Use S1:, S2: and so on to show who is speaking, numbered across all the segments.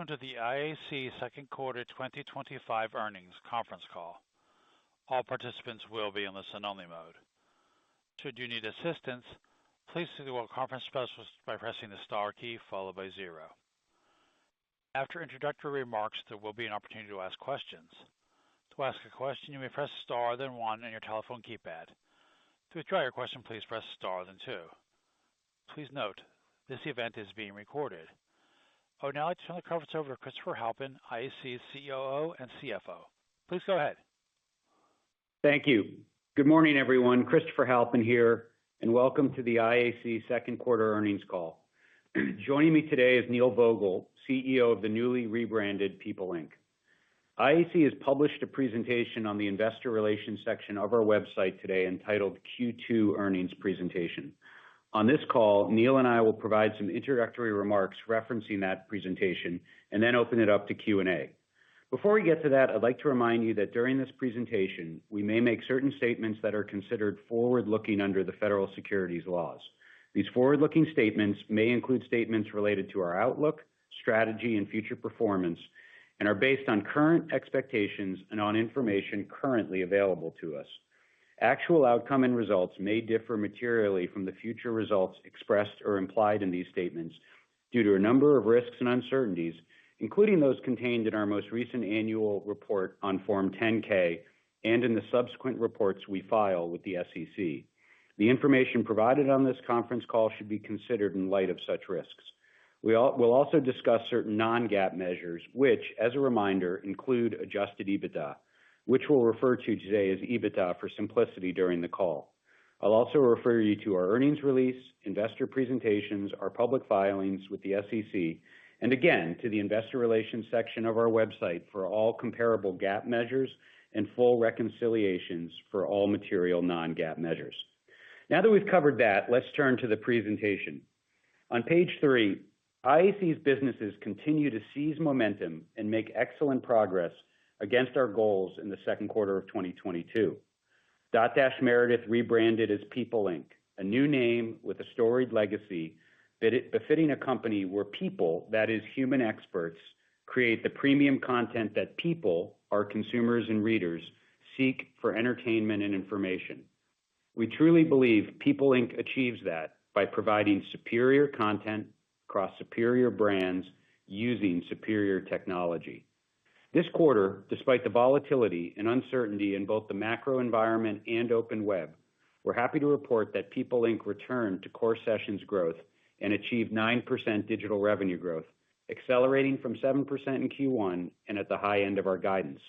S1: welcome to the IAC second quarter 2025 earnings conference call. All participants will be in listen-only mode. Should you need assistance, please signal a conference specialist by pressing the star key followed by 0. After introductory remarks, there will be an opportunity to ask questions. To ask a question, you may press star then 1 on your telephone keypad. To withdraw your question, please press star then 2. Please note, this event is being recorded. I would now like to turn the conference over to Christopher Halpin, IAC's COO and CFO. Please go ahead.
S2: Thank you. Good morning, everyone. Christopher Halpin here, and welcome to the IAC second quarter earnings call. Joining me today is Neil Vogel, CEO of the newly rebranded People Inc. IAC has published a presentation on the investor relations section of our website today entitled Q2 Earnings Presentation. On this call, Neil and I will provide some introductory remarks referencing that presentation and then open it up to Q&A. Before we get to that, I'd like to remind you that during this presentation, we may make certain statements that are considered forward-looking under the federal securities laws. These forward-looking statements may include statements related to our outlook, strategy, and future performance, and are based on current expectations and on information currently available to us. Actual outcome and results may differ materially from the future results expressed or implied in these statements due to a number of risks and uncertainties, including those contained in our most recent annual report on Form 10-K and in the subsequent reports we file with the SEC. The information provided on this conference call should be considered in light of such risks. We'll also discuss certain non-GAAP measures, which, as a reminder, include adjusted EBITDA, which we'll refer to today as EBITDA for simplicity during the call. I'll also refer you to our earnings release, investor presentations, our public filings with the SEC, and again, to the investor relations section of our website for all comparable GAAP measures and full reconciliations for all material non-GAAP measures. Now that we've covered that, let's turn to the presentation. On page 3, IAC's businesses continue to seize momentum and make excellent progress against our goals in the second quarter of 2022. Dotdash Meredith rebranded as People Inc., a new name with a storied legacy befitting a company where people, that is human experts, create the premium content that people, our consumers and readers, seek for entertainment and information. We truly believe People Inc. achieves that by providing superior content across superior brands using superior technology. This quarter, despite the volatility and uncertainty in both the macro environment and open web, we're happy to report that People Inc. returned to core sessions growth and achieved 9% digital revenue growth, accelerating from 7% in Q1 and at the high end of our guidance.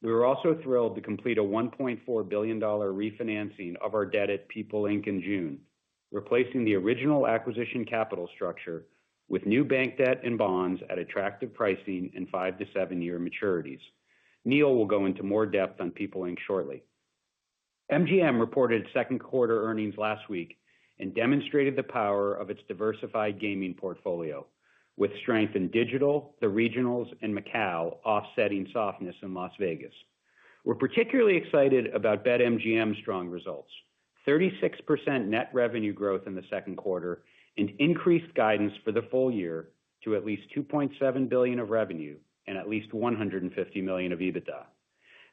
S2: We were also thrilled to complete a $1.4 billion refinancing of our debt at People Inc. in June, replacing the original acquisition capital structure with new bank debt and bonds at attractive pricing and 5 to 7 year maturities. Neil will go into more depth on People Inc. shortly. MGM reported second quarter earnings last week and demonstrated the power of its diversified gaming portfolio, with strength in digital, the regionals, and Macau offsetting softness in Las Vegas. We're particularly excited about BetMGM's strong results, 36% net revenue growth in the second quarter, and increased guidance for the full year to at least $2.7 billion of revenue and at least $150 million of EBITDA.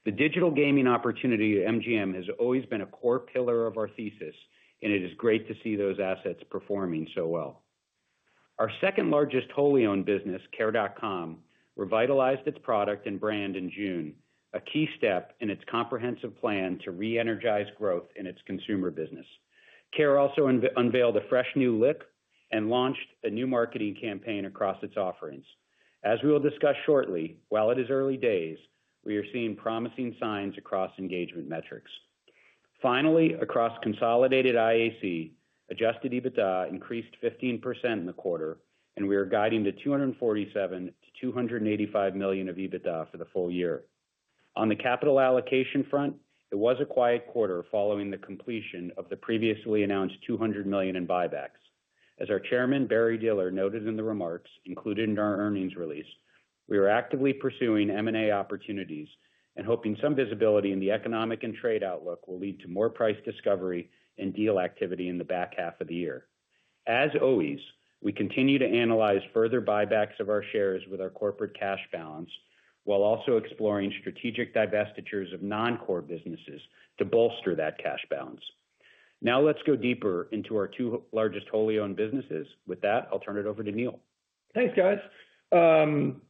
S2: The digital gaming opportunity at MGM has always been a core pillar of our thesis, and it is great to see those assets performing so well. Our second largest wholly owned business, Care.com, revitalized its product and brand in June, a key step in its comprehensive plan to re-energize growth in its consumer business. Care also unveiled a fresh new look and launched a new marketing campaign across its offerings. As we will discuss shortly, while it is early days, we are seeing promising signs across engagement metrics. Finally, across consolidated IAC, adjusted EBITDA increased 15% in the quarter, and we are guiding to $247 to $285 million of EBITDA for the full year. On the capital allocation front, it was a quiet quarter following the completion of the previously announced $200 million in buybacks. As our chairman, Barry Diller, noted in the remarks included in our earnings release, we are actively pursuing M&A opportunities and hoping some visibility in the economic and trade outlook will lead to more price discovery and deal activity in the back half of the year. As always, We continue to analyze further buybacks of our shares with our corporate cash balance, while also exploring strategic divestitures of non-core businesses to bolster that cash balance. Now let's go deeper into our two largest wholly owned businesses. With that, I'll turn it over to Neil.
S3: Thanks, guys. One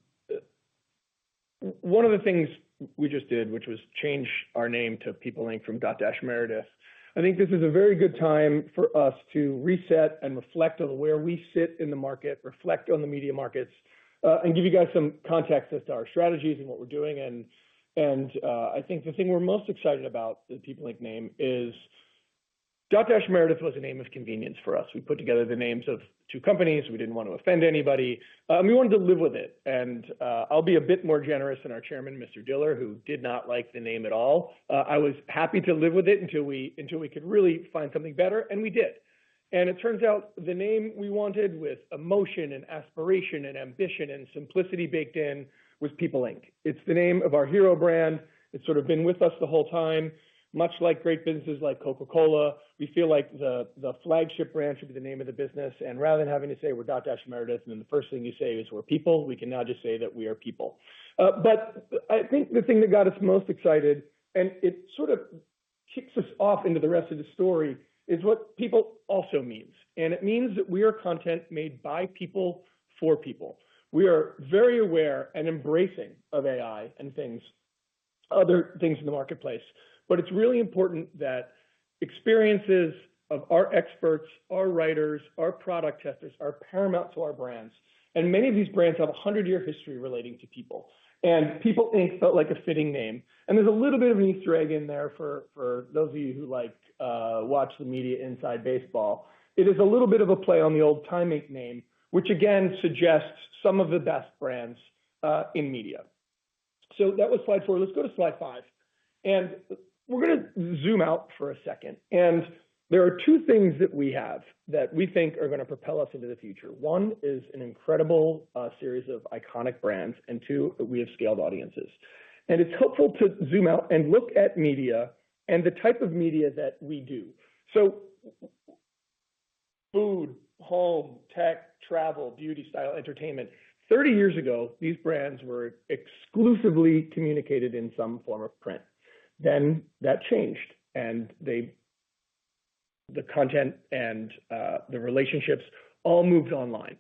S3: of the things we just did, which was change our name to People Inc. from Dotdash Meredith. I think this is a very good time for us to reset and reflect on where we sit in the market, reflect on the media markets, and give you guys some context as to our strategies and what we're doing. And I think the thing we're most excited about the People Inc. name is Dotdash Meredith was a name of convenience for us. We put together the names of two companies. We didn't want to offend anybody. We wanted to live with it. And I'll be a bit more generous than our chairman, Mr. Diller, who did not like the name at all. I was happy to live with it until we could really find something better, and we did. And it turns out the name we wanted, with emotion and aspiration and ambition and simplicity baked in, was People Inc. It's the name of our hero brand. It's sort of been with us the whole time. Much like great businesses like Coca-Cola, we feel like the flagship brand should be the name of the business. And rather than having to say we're Dotdash Meredith, and then the first thing you say is we're people, we can now just say that we are people. But I think the thing that got us most excited, and it sort of kicks us off into the rest of the story, is what people also means. And it means that we are content made by people for people. We are very aware and embracing of AI and other things in the marketplace. But it's really important that experiences of our experts, our writers, our product testers are paramount to our brands. And many of these brands have a 100-year history relating to people. And People Inc. felt like a fitting name. And there's a little bit of an Easter egg in there for those of you who watch the media inside baseball. It is a little bit of a play on the old Time Inc. name, which again suggests some of the best brands in media. So that was slide 4. Let's go to slide 5. And we're going to zoom out for a second. And there are two things that we have that we think are going to propel us into the future. One is an incredible series of iconic brands, and two, we have scaled audiences. And it's helpful to zoom out and look at media and the type of media that we do. So food, home, tech, travel, beauty, style, entertainment. 30 years ago, these brands were exclusively communicated in some form of print. Then that changed, and the content and the relationships all moved online.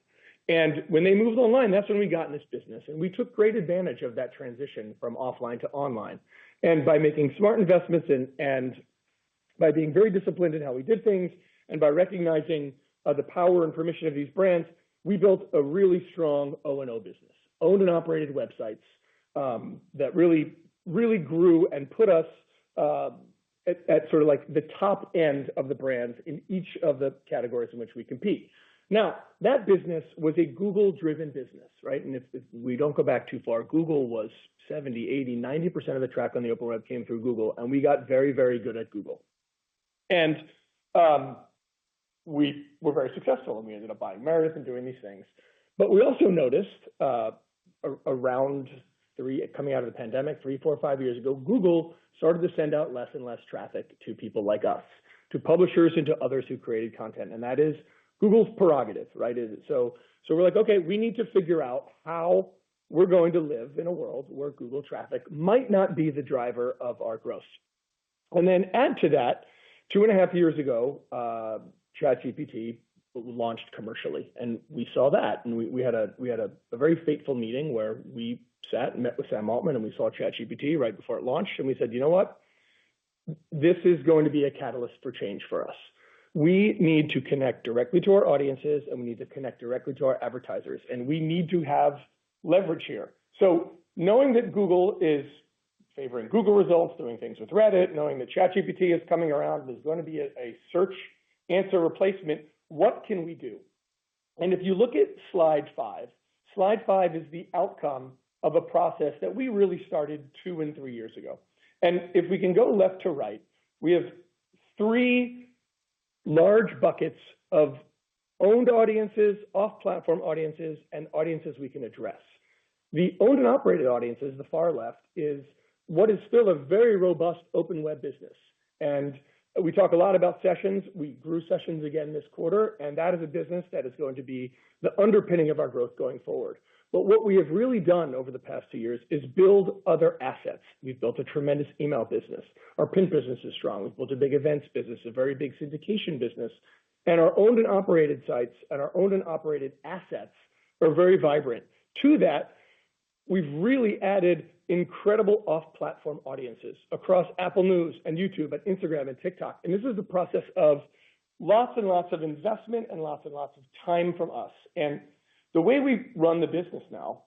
S3: And when they moved online, that's when we got in this business. And we took great advantage of that transition from offline to online. And by making smart investments and by being very disciplined in how we did things, and by recognizing the power and permission of these brands, we built a really strong O&O business, owned and operated websites that really grew and put us at sort of like the top end of the brands in each of the categories in which we compete. Now, that business was a Google-driven business, right? And if we don't go back too far, Google was 70, 80, 90% of the traffic on the open web came through Google, and we got very, very good at Google. And we were very successful, and we ended up buying Meredith and doing these things. But we also noticed coming out of the pandemic, 3, 4, 5 years ago, Google started to send out less and less traffic to people like us, to publishers and to others who created content. And that is Google's prerogative, right? So we're like, okay, we need to figure out how we're going to live in a world where Google traffic might not be the driver of our growth. And then add to that, 2.5 years ago, ChatGPT launched commercially, and we saw that, and we had a very fateful meeting where we sat and met with Sam Altman, and we saw ChatGPT right before it launched, and we said, you know what? This is going to be a catalyst for change for us. We need to connect directly to our audiences, and we need to connect directly to our advertisers, and we need to have leverage here. So knowing that Google is favoring Google results, doing things with Reddit, knowing that ChatGPT is coming around and there's going to be a search answer replacement, what can we do? And if you look at slide 5 is the outcome of a process that we really started 2 and 3 years ago. And if we can go left to right, we have 3 large buckets of owned audiences, off-platform audiences, and audiences we can address. The owned and operated audiences, the far left, is what is still a very robust open web business. And We talk a lot about sessions. We grew sessions again this quarter, and that is a business that is going to be the underpinning of our growth going forward. But what we have really done over the past 2 years is build other assets. We've built a tremendous email business. Our print business is strong. We've built a big events business, a very big syndication business. And our owned and operated sites and our owned and operated assets are very vibrant. To that, we've really added incredible off-platform audiences across Apple News and YouTube and Instagram and TikTok. And this is the process of lots and lots of investment and lots of time from us. And the way we run the business now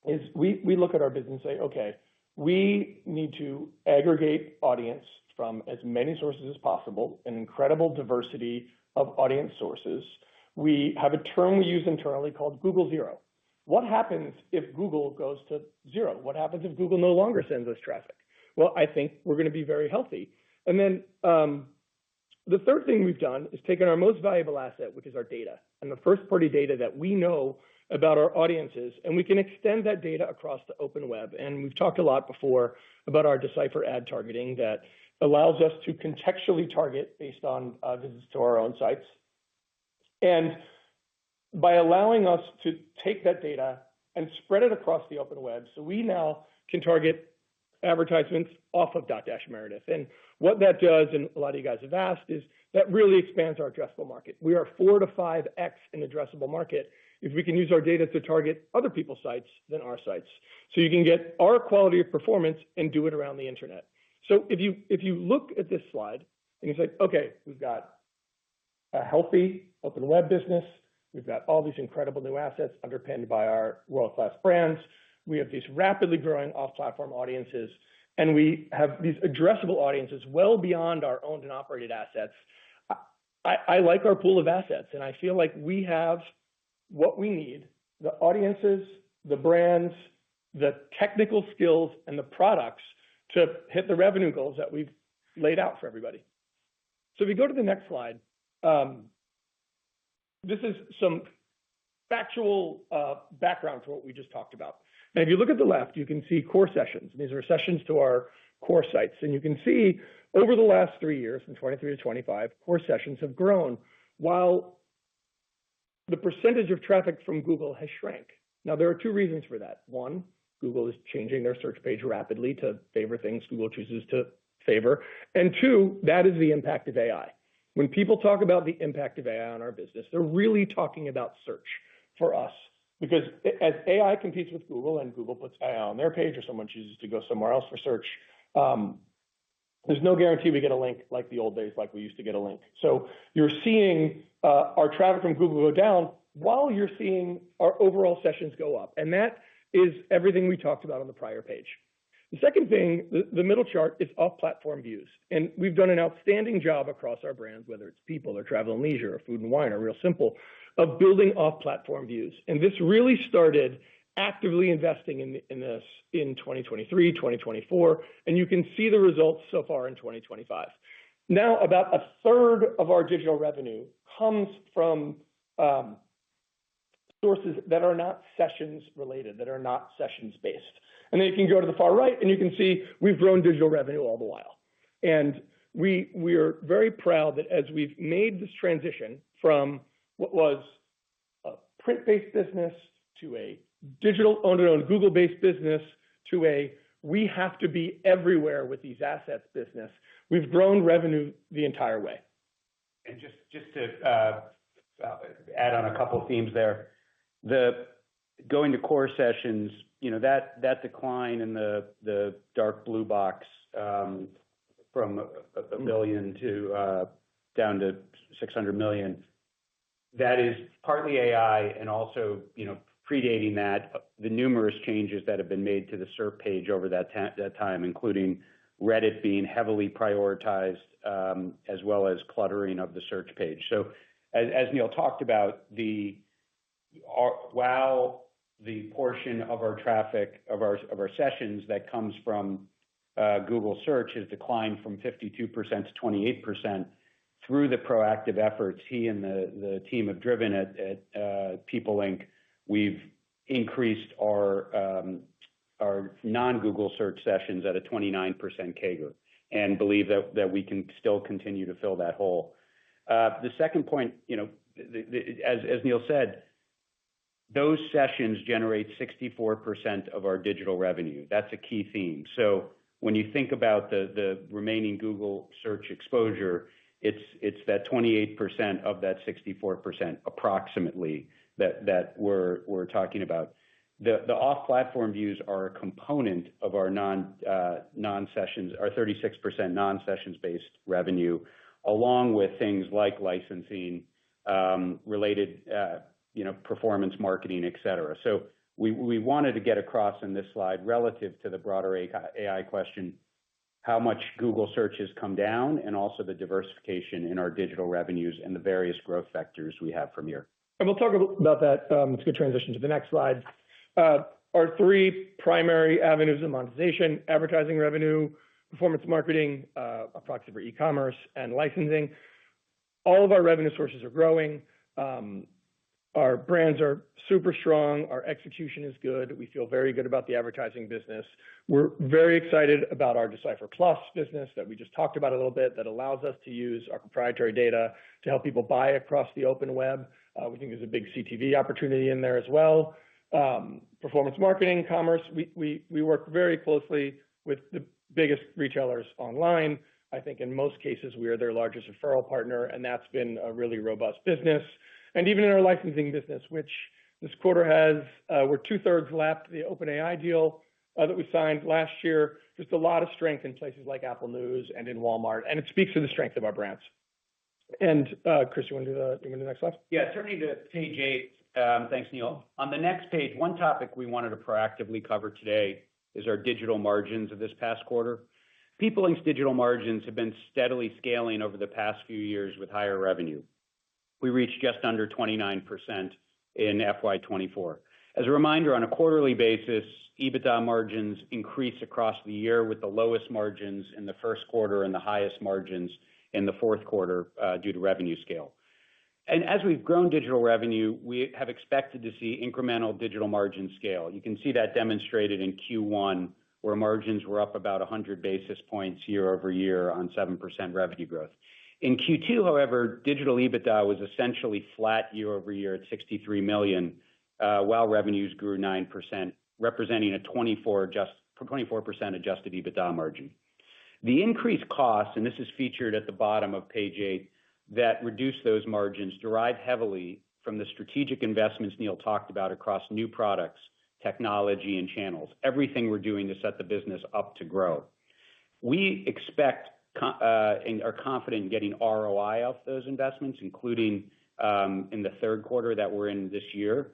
S3: is we look at our business and say, okay, we need to aggregate audience from as many sources as possible, an incredible diversity of audience sources. We have a term we use internally called Google Zero. What happens if Google goes to zero? What happens if Google no longer sends us traffic? Well, I think we're going to be very healthy. And then the third thing we've done is taken our most valuable asset, which is our data, and the first-party data that we know about our audiences, and we can extend that data across the open web. And we've talked a lot before about our Decipher ad targeting that allows us to contextually target based on visits to our own sites. And by allowing us to take that data and spread it across the open web, so we now can target advertisements off of Dotdash Meredith. And what that does, and a lot of you guys have asked, is that really expands our addressable market. We are 4 to 5x in addressable market if we can use our data to target other people's sites than our sites. So you can get our quality of performance and do it around the internet. So if you look at this slide and you say, okay, we've got a healthy open web business, we've got all these incredible new assets underpinned by our world-class brands, we have these rapidly growing off-platform audiences, and we have these addressable audiences well beyond our owned and operated assets. I like our pool of assets, and I feel like we have what we need, the audiences, the brands, the technical skills, and the products to hit the revenue goals that we've laid out for everybody. So if you go to the next slide, this is some factual background for what we just talked about. And if you look at the left, you can see core sessions. These are sessions to our core sites. And you can see over the last 3 years, from 23 to 25, core sessions have grown while the percentage of traffic from Google has shrank. Now, there are two reasons for that. One, Google is changing their search page rapidly to favor things Google chooses to favor. And two, that is the impact of AI. When people talk about the impact of AI on our business, they're really talking about search for us. Because as AI competes with Google and Google puts AI on their page or someone chooses to go somewhere else for search, there's no guarantee we get a link like the old days, like we used to get a link. So you're seeing our traffic from Google go down while you're seeing our overall sessions go up. And that is everything we talked about on the prior page. The second thing, the middle chart, is off-platform views. And we've done an outstanding job across our brands, whether it's People or Travel and Leisure or Food and Wine or Real Simple, of building off-platform views. And this really started actively investing in this in 2023, 2024, and you can see the results so far in 2025. Now, about a third of our digital revenue comes from sources that are not sessions related, that are not sessions based. And then you can go to the far right and you can see we've grown digital revenue all the while. And we are very proud that as we've made this transition from what was a print-based business to a digital owned Google-based business to a we have to be everywhere with these assets business, we've grown revenue the entire way.
S2: And just to add on a couple of themes there, going to core sessions, that decline in the dark blue box from a billion to down to 600 million, that is partly AI and also, predating that, the numerous changes that have been made to the SERP page over that time, including Reddit being heavily prioritized, as well as cluttering of the search page. So as Neil talked about, while the portion of our traffic, of our sessions that comes from Google search has declined from 52% to 28%, through the proactive efforts he and the team have driven at People Inc., we've increased our non-Google search sessions at a 29% CAGR. and believe that we can still continue to fill that hole. The second point, as Neil said, those sessions generate 64% of our digital revenue. That's a key theme. So when you think about the remaining Google search exposure, it's that 28% of that 64% approximately that we're talking about. The off-platform views are a component of our non-sessions, our 36% non-sessions based revenue, along with things like licensing, related, performance marketing, et cetera. So we wanted to get across in this slide relative to the broader AI question, how much Google search has come down, and also the diversification in our digital revenues and the various growth vectors we have from here.
S3: And we'll talk about that. It's a good transition to the next slide. Our three primary avenues of monetization: advertising revenue, performance marketing, a proxy for e-commerce, and licensing. All of our revenue sources are growing. Our brands are super strong. Our execution is good. We feel very good about the advertising business. We're very excited about our Decipher Plus business that we just talked about a little bit, that allows us to use our proprietary data to help people buy across the open web. We think there's a big CTV opportunity in there as well. Performance marketing, commerce, we work very closely with the biggest retailers online. I think in most cases, we are their largest referral partner, and that's been a really robust business. And even in our licensing business, which this quarter we're 2/3 lapped the OpenAI deal that we signed last year. Just a lot of strength in places like Apple News and in Walmart, and it speaks to the strength of our brands. And Chris, you want to do the next slide?
S2: Yeah, turning to page 8. Thanks, Neil. On the next page, one topic we wanted to proactively cover today is our digital margins of this past quarter. PeopleLink's digital margins have been steadily scaling over the past few years with higher revenue. We reached just under 29% in FY24. As a reminder, on a quarterly basis, EBITDA margins increase across the year, with the lowest margins in the first quarter and the highest margins in the fourth quarter due to revenue scale. And as we've grown digital revenue, we have expected to see incremental digital margin scale. You can see that demonstrated in Q1, where margins were up about 100 basis points year over year on 7% revenue growth. In Q2, however, digital EBITDA was essentially flat year over year at $63 million, while revenues grew 9%, representing a 24% adjusted EBITDA margin. The increased costs, and this is featured at the bottom of page 8, that reduce those margins derive heavily from the strategic investments Neil talked about across new products, technology, and channels, everything we're doing to set the business up to grow. We expect and are confident in getting ROI off those investments, including in the third quarter that we're in this year.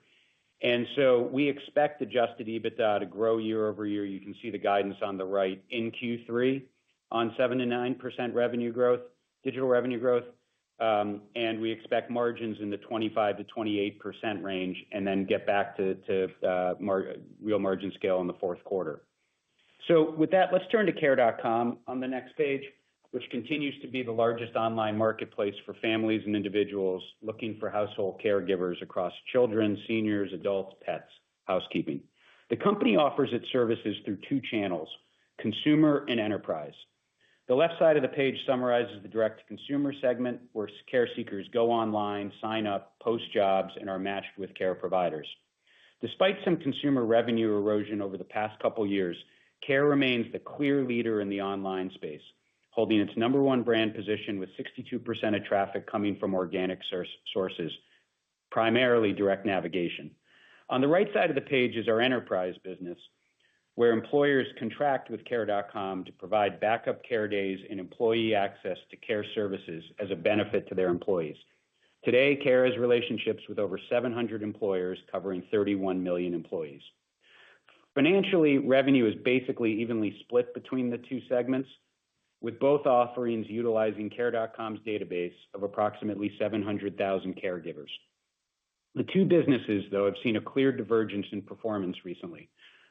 S2: And so we expect adjusted EBITDA to grow year over year. You can see the guidance on the right in Q3 on 7 to 9% revenue growth, digital revenue growth. And we expect margins in the 25 to 28% range, and then get back to real margin scale in the fourth quarter. So with that, let's turn to Care.com on the next page, which continues to be the largest online marketplace for families and individuals looking for household caregivers across children, seniors, adults, pets, housekeeping. The company offers its services through two channels: consumer and enterprise. The left side of the page summarizes the direct-to-consumer segment, where care seekers go online, sign up, post jobs, and are matched with care providers. Despite some consumer revenue erosion over the past couple years, Care remains the clear leader in the online space, holding its number one brand position with 62% of traffic coming from organic sources, primarily direct navigation. On the right side of the page is our enterprise business, where employers contract with Care.com to provide backup care days and employee access to care services as a benefit to their employees. Today, Care has relationships with over 700 employers covering 31 million employees. Financially, revenue is basically evenly split between the two segments, with both offerings utilizing Care.com's database of approximately 700,000 caregivers. The two businesses, though, have seen a clear divergence in performance recently,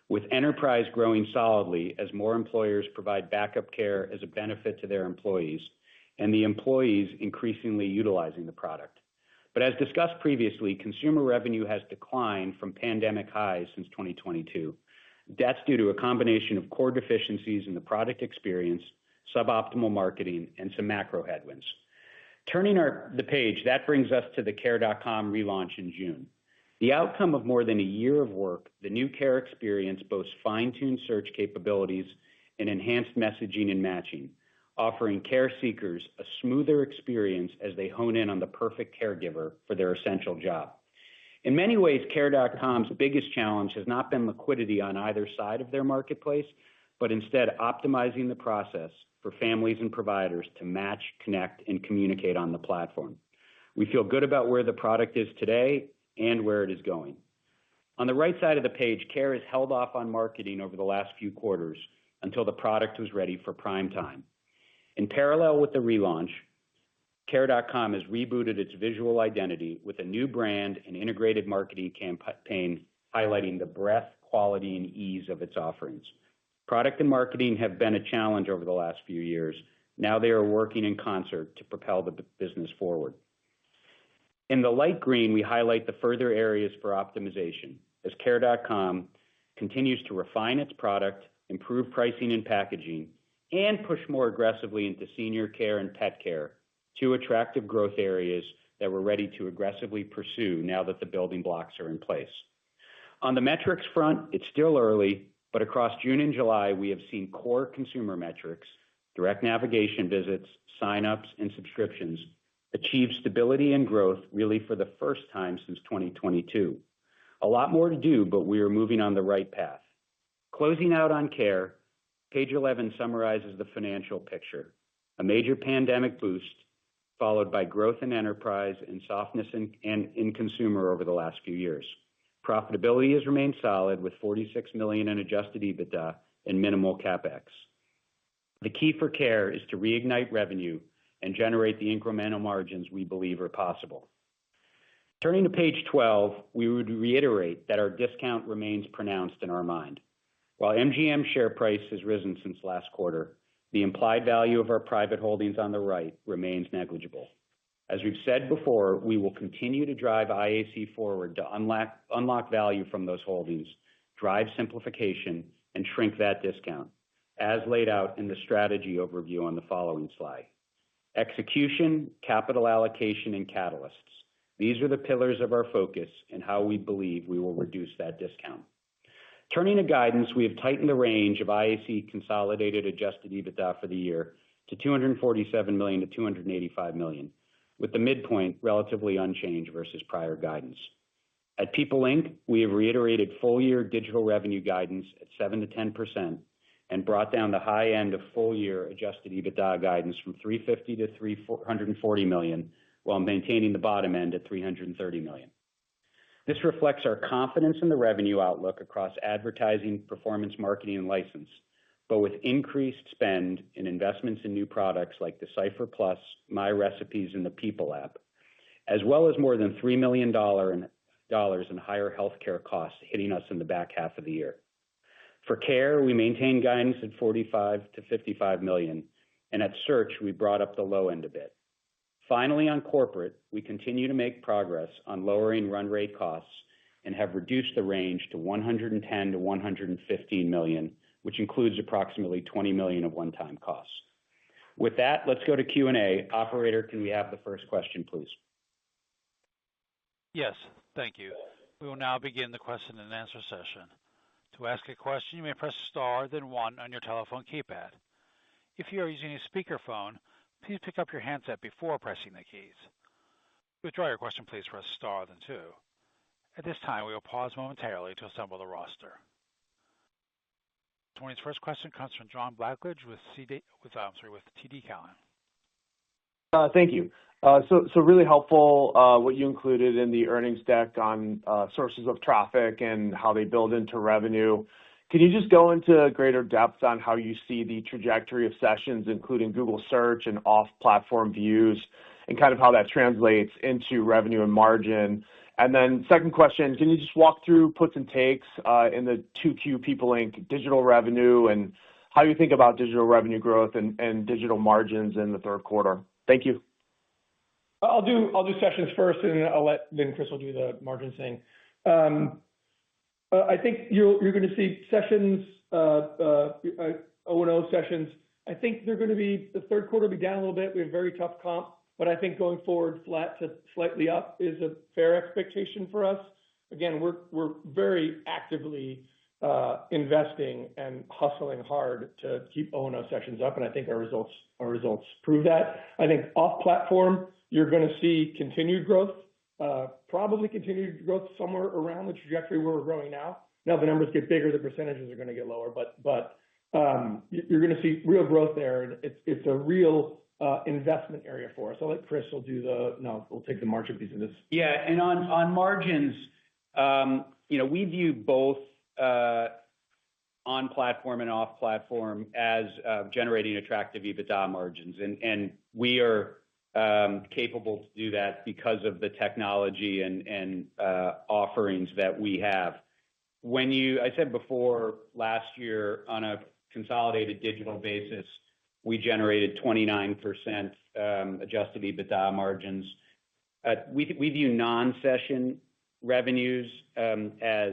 S2: with enterprise growing solidly as more employers provide backup care as a benefit to their employees, and the employees increasingly utilizing the product. But as discussed previously, consumer revenue has declined from pandemic highs since 2022. That's due to a combination of core deficiencies in the product experience, suboptimal marketing, and some macro headwinds. Turning the page, that brings us to the Care.com relaunch in June. The outcome of more than a year of work, the new Care experience boasts fine-tuned search capabilities and enhanced messaging and matching, offering care seekers a smoother experience as they hone in on the perfect caregiver for their essential job. In many ways, Care.com's biggest challenge has not been liquidity on either side of their marketplace, but instead optimizing the process for families and providers to match, connect, and communicate on the platform. We feel good about where the product is today and where it is going. On the right side of the page, Care has held off on marketing over the last few quarters until the product was ready for prime time. In parallel with the relaunch, Care.com has rebooted its visual identity with a new brand and integrated marketing campaign highlighting the breadth, quality, and ease of its offerings. Product and marketing have been a challenge over the last few years. Now they are working in concert to propel the business forward. In the light green, we highlight the further areas for optimization as Care.com continues to refine its product, improve pricing and packaging, and push more aggressively into senior care and pet care, two attractive growth areas that we're ready to aggressively pursue now that the building blocks are in place. On the metrics front, it's still early, but across June and July, we have seen core consumer metrics, direct navigation visits, signups, and subscriptions achieve stability and growth really for the first time since 2022. A lot more to do, but we are moving on the right path. Closing out on Care, page 11 summarizes the financial picture. A major pandemic boost, followed by growth in enterprise and softness in consumer over the last few years. Profitability has remained solid with $46 million in adjusted EBITDA and minimal CapEx. The key for Care is to reignite revenue and generate the incremental margins we believe are possible. Turning to page 12, we would reiterate that our discount remains pronounced in our mind. While MGM share price has risen since last quarter, the implied value of our private holdings on the right remains negligible. As we've said before, we will continue to drive IAC forward to unlock value from those holdings, drive simplification, and shrink that discount, as laid out in the strategy overview on the following slide. Execution, capital allocation, and catalysts. These are the pillars of our focus and how we believe we will reduce that discount. Turning to guidance, we have tightened the range of IAC consolidated adjusted EBITDA for the year to $247 million to $285 million, with the midpoint relatively unchanged versus prior guidance. At People Inc., we have reiterated full-year digital revenue guidance at 7 to 10% and brought down the high end of full-year adjusted EBITDA guidance from $350 to $340 million, while maintaining the bottom end at $330 million. This reflects our confidence in the revenue outlook across advertising, performance marketing, and license, but with increased spend in investments in new products like Decipher Plus, My Recipes, and the People app, as well as more than $3 million in higher healthcare costs hitting us in the back half of the year. For Care, we maintain guidance at $45 to $55 million, and at Search, we brought up the low end a bit. Finally, on corporate, we continue to make progress on lowering run rate costs and have reduced the range to $110 to $115 million, which includes approximately $20 million of one-time costs. With that, let's go to Q&A. Operator, can we have the first question, please?
S1: Yes, thank you. We will now begin the question and answer session. To ask a question, you may press star, then 1 on your telephone keypad. If you are using a speakerphone, please pick up your handset before pressing the keys. To withdraw your question, please press star, then 2. At this time, we will pause momentarily to assemble the roster. This morning's first question comes from John Blackledge with TD Cowen.
S4: Thank you. So really helpful what you included in the earnings deck on sources of traffic and how they build into revenue. Can you just go into greater depth on how you see the trajectory of sessions, including Google Search and off-platform views, and kind of how that translates into revenue and margin? And then second question, can you just walk through puts and takes in the 2Q People Inc. digital revenue and how you think about digital revenue growth and digital margins in the third quarter? Thank you.
S3: I'll do sessions first, and then Chris will do the margin thing. I think you're going to see sessions, O&O sessions I think the third quarter will be down a little bit. We have a very tough comp, but I think going forward, flat to slightly up is a fair expectation for us. Again, we're very actively investing and hustling hard to keep O&O sessions up, and I think our results prove that. I think off-platform, you're going to see continued growth, probably continued growth somewhere around the trajectory where we're growing now. Now the numbers get bigger, the percentages are going to get lower, but you're going to see real growth there, and it's a real investment area for us. I'll let Chris we'll take the margin piece of this.
S2: Yeah, and on margins, we view both on-platform and off-platform as generating attractive EBITDA margins, and we are capable to do that because of the technology and offerings that we have. I said before, last year on a consolidated digital basis, we generated 29% adjusted EBITDA margins. We view non-session revenues as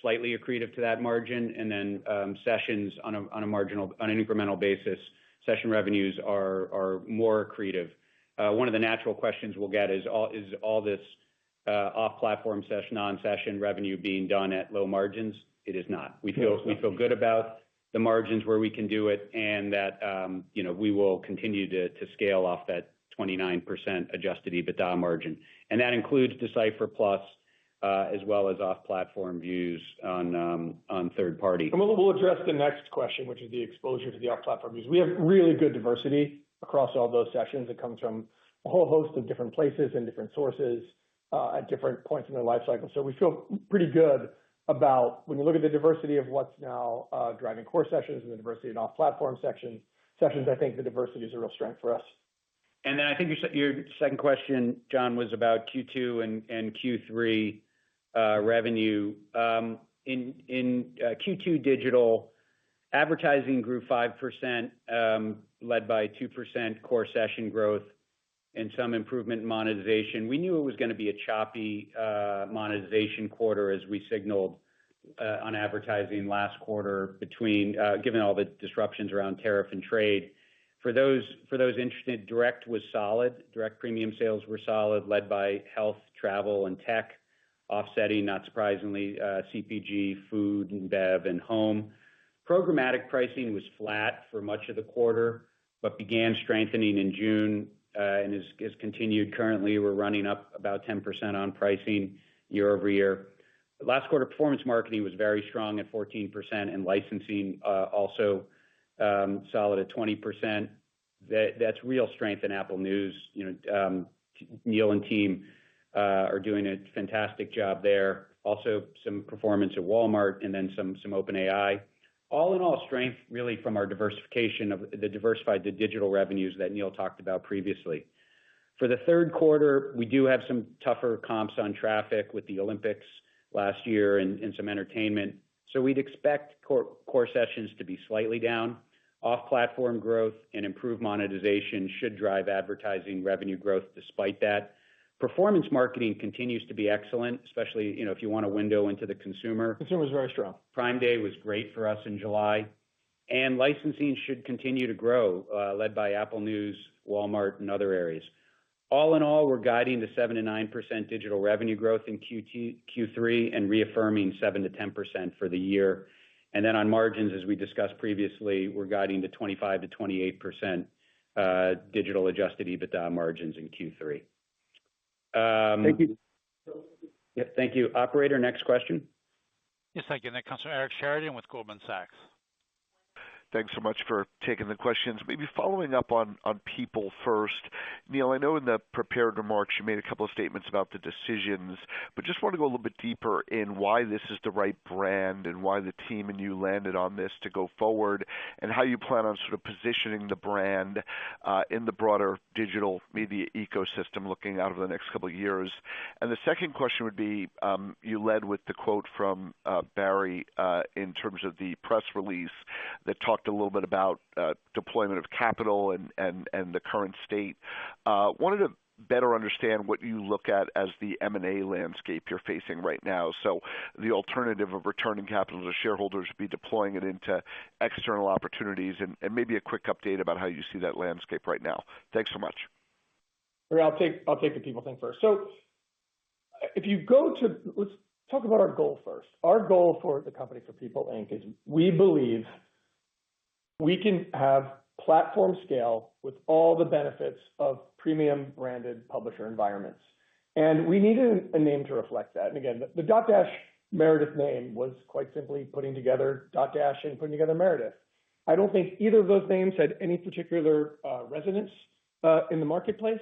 S2: slightly accretive to that margin, and then sessions on an incremental basis, session revenues are more accretive. One of the natural questions we'll get is all this off-platform non-session revenue being done at low margins? It is not. We feel good about the margins where we can do it, and that we will continue to scale off that 29% adjusted EBITDA margin, and that includes Decipher Plus as well as off-platform views on third party.
S3: And we'll address the next question, which is the exposure to the off-platform views. We have really good diversity across all those sessions. It comes from a whole host of different places and different sources at different points in their life cycle. So we feel pretty good about when you look at the diversity of what's now driving core sessions and the diversity in off-platform sessions. I think the diversity is a real strength for us.
S2: And then I think your second question, John, was about Q2 and Q3 revenue. In Q2 digital, advertising grew 5%, led by 2% core session growth and some improvement in monetization. We knew it was going to be a choppy monetization quarter, as we signaled on advertising last quarter, given all the disruptions around tariff and trade. For those interested, direct was solid. Direct premium sales were solid, led by health, travel, and tech, offsetting, not surprisingly, CPG, food and bev, and home. Programmatic pricing was flat for much of the quarter, but began strengthening in June and is continued. Currently, we're running up about 10% on pricing year over year. Last quarter, performance marketing was very strong at 14%, and licensing also solid at 20%. That's real strength in Apple News. Neil and team are doing a fantastic job there. Also, some performance at Walmart, and then some OpenAI. All in all, strength really from our diversification of the diversified digital revenues that Neil talked about previously. For the third quarter, we do have some tougher comps on traffic with the Olympics last year and some entertainment. So we'd expect core sessions to be slightly down. Off-platform growth and improved monetization should drive advertising revenue growth despite that. Performance marketing continues to be excellent, especially if you want a window into the consumer.
S3: Consumer is very strong.
S2: Prime Day was great for us in July. And licensing should continue to grow, led by Apple News, Walmart, and other areas. All in all, we're guiding to 7 to 9% digital revenue growth in Q3 and reaffirming 7 to 10% for the year. And then on margins, as we discussed previously, we're guiding to 25 to 28% digital adjusted EBITDA margins in Q3.
S3: Thank you.
S2: Yep, thank you. Operator, next question.
S1: Yes, thank you. That comes from Eric Sheridan with Goldman Sachs.
S5: Thanks so much for taking the questions. Maybe following up on people first. Neil, I know in the prepared remarks you made a couple of statements about the decisions, but just want to go a little bit deeper in why this is the right brand and why the team and you landed on this to go forward, and how you plan on sort of positioning the brand in the broader digital media ecosystem looking out over the next couple of years. And the second question would be, you led with the quote from Barry in terms of the press release that talked a little bit about deployment of capital and the current state. Wanted to better understand what you look at as the M&A landscape you're facing right now. So the alternative of returning capital to shareholders would be deploying it into external opportunities, and maybe a quick update about how you see that landscape right now. Thanks so much.
S3: I'll take the people thing first. So if you let's talk about our goal first. Our goal for the company, for People Inc., is we believe we can have platform scale with all the benefits of premium branded publisher environments. And we needed a name to reflect that. And again, the Dotdash Meredith name was quite simply putting together Dotdash and putting together Meredith. I don't think either of those names had any particular resonance in the marketplace.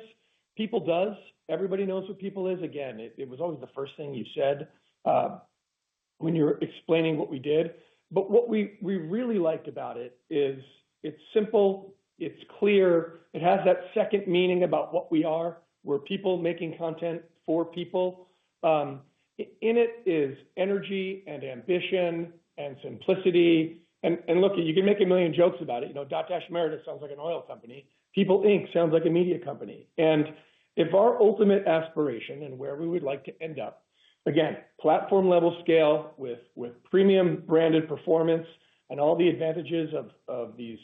S3: People does. Everybody knows what People is. Again, it was always the first thing you said when you were explaining what we did. But what we really liked about it is it's simple, it's clear, it has that second meaning about what we are. We're people making content for people. In it is energy and ambition and simplicity. And look, you can make a million jokes about it. Dotdash Meredith sounds like an oil company. People Inc. sounds like a media company. And if our ultimate aspiration and where we would like to end up, again, platform level scale with premium branded performance and all the advantages of these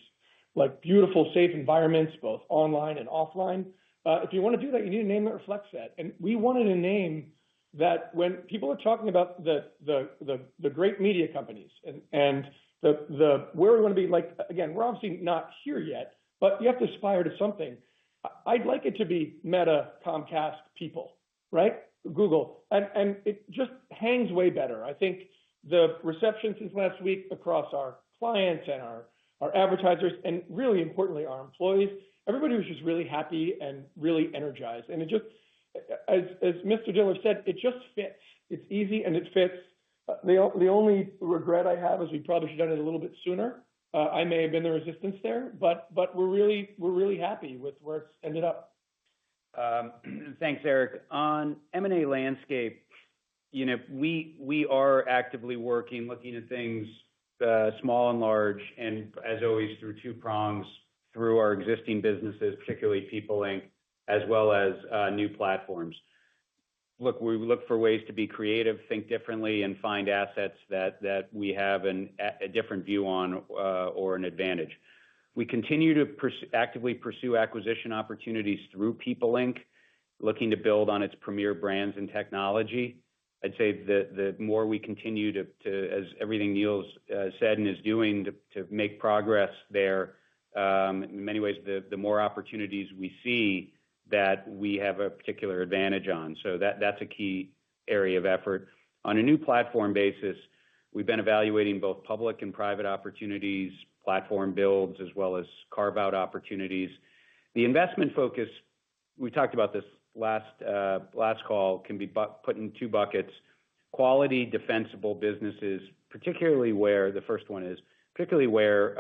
S3: like beautiful, safe environments, both online and offline. If you want to do that, you need a name that reflects that. And we wanted a name that when people are talking about the great media companies and the where we want to be, like, again, we're obviously not here yet, but you have to aspire to something. I'd like it to be Meta, Comcast, People, right? Google, and it just hangs way better. I think the reception since last week across our clients and our advertisers, and really importantly, our employees, everybody was just really happy and really energized. And it just, as Mr. Diller said, it just fits. It's easy and it fits. The only regret I have is we probably should have done it a little bit sooner. I may have been the resistance there, but we're really happy with where it's ended up.
S2: Thanks, Eric. On M&A landscape, we are actively working, looking at things small and large, and as always through two prongs, through our existing businesses, particularly People Inc., as well as new platforms. Look, we look for ways to be creative, think differently, and find assets that we have a different view on or an advantage. We continue to actively pursue acquisition opportunities through People Inc., looking to build on its premier brands and technology. I'd say the more we continue to as everything Neil's said and is doing, to make progress there, in many ways, the more opportunities we see that we have a particular advantage on. So that's a key area of effort. On a new platform basis, we've been evaluating both public and private opportunities, platform builds, as well as carve-out opportunities. The investment focus, we talked about this last call, can be put in two buckets: quality, defensible businesses, particularly where the first one is particularly where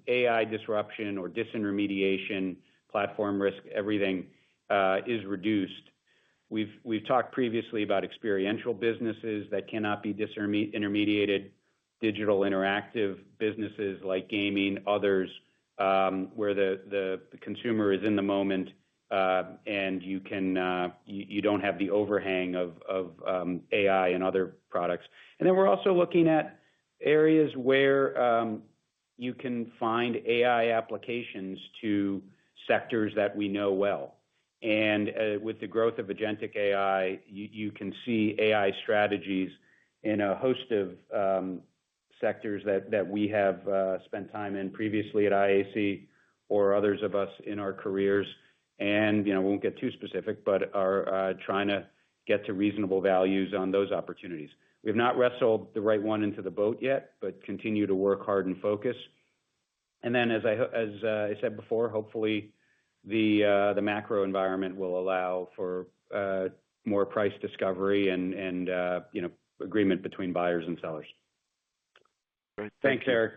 S2: AI disruption or disintermediation, platform risk, everything is reduced. We've talked previously about experiential businesses that cannot be disintermediated, digital interactive businesses like gaming, others where the consumer is in the moment and you don't have the overhang of AI and other products. And then we're also looking at areas where you can find AI applications to sectors that we know well. And with the growth of agentic AI, you can see AI strategies in a host of sectors that we have spent time in previously at IAC or others of us in our careers. And, we won't get too specific, but are trying to get to reasonable values on those opportunities. We have not wrestled the right one into the boat yet, but continue to work hard and focus. And then, as I said before, hopefully the macro environment will allow for more price discovery and agreement between buyers and sellers.
S5: Great.
S2: Thanks, Eric.